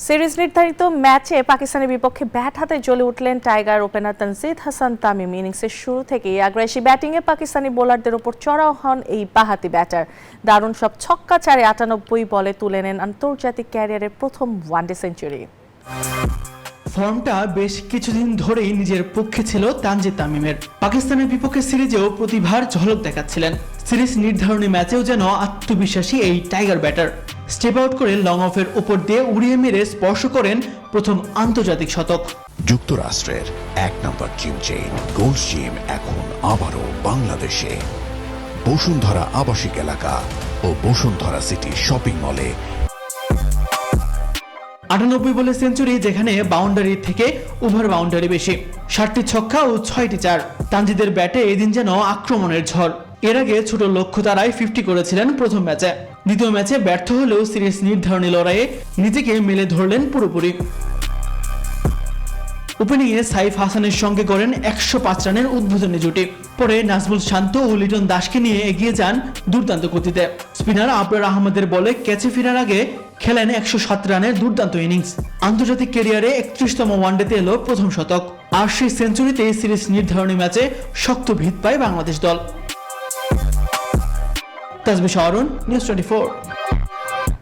Series নির্ধারিত ম্যাচে পাকিস্তানের বিপক্ষে ব্যাট হাতে জ্বলে উঠলেন টাইগার ওপেনার তানজিদ হাসান তামিম। ইনিংসের শুরু থেকেই আগ্রাসী ব্যাটিংয়ে পাকিস্তানি বোলারদের ওপর চড়াও হন এই বাঁহাতি ব্যাটার। দারুণ সব ছক্কা চারে ৯৮ বলে তুলে নেন আন্তর্জাতিক ক্যারিয়ারের প্রথম ওয়ানডে সেঞ্চুরি। ফর্মটা বেশ কিছুদিন ধরেই নিজের পক্ষে ছিল তানজিদ তামিমের। পাকিস্তানের বিপক্ষে সিরিজেও প্রতিভার ঝলক দেখাচ্ছিলেন। সিরিজ নির্ধারণী ম্যাচেও যেন আত্মবিশ্বাসী এই টাইগার ব্যাটার। স্টেপ আউট করে লং অফের উপর দিয়ে উড়িয়ে মেরে স্পর্শ করেন প্রথম আন্তর্জাতিক শতক। যুক্তরাষ্ট্রের ১ নম্বর জিম চেইন গোল্ড জিম এখন আবারও বাংলাদেশে। বসুন্ধরা আবাসিক এলাকা ও বসুন্ধরা সিটি শপিং মলে। ৯৮ বলে সেঞ্চুরি, যেখানে বাউন্ডারি থেকে ওভার বাউন্ডারি বেশি। ৬০টি ছক্কা ও ৬টি চার। তানজিদের ব্যাটে এদিন যেন আক্রমণের ঝড়। এর আগে ছোট লক্ষ্য তারাই 50 করেছিলেন প্রথম ম্যাচে। দ্বিতীয় ম্যাচে ব্যর্থ হলেও সিরিজ নির্ধারণী লড়াইয়ে নিজেকে মেলে ধরলেন পুরোপুরি। ওপেনিংয়ে সাইফ হাসানের সঙ্গে করেন ১০৫ রানের উদ্বোধনী জুটি। পরে নাজমুল শান্ত ও লিটন দাসকে নিয়ে এগিয়ে যান দুর্দান্ত গতিতে। স্পিনার আবরার আহমেদের বলে ক্যাচে ফেরার আগে খেলেন ১০৭ রানের দুর্দান্ত ইনিংস। আন্তর্জাতিক ক্যারিয়ারে ৩১তম ওয়ানডেতে এলো প্রথম শতক। আর সেই সেঞ্চুরিতে সিরিজ নির্ধারণী ম্যাচে শক্ত ভিত পায় বাংলাদেশ দল। তাজমি শাহরুন, নিউজ 24।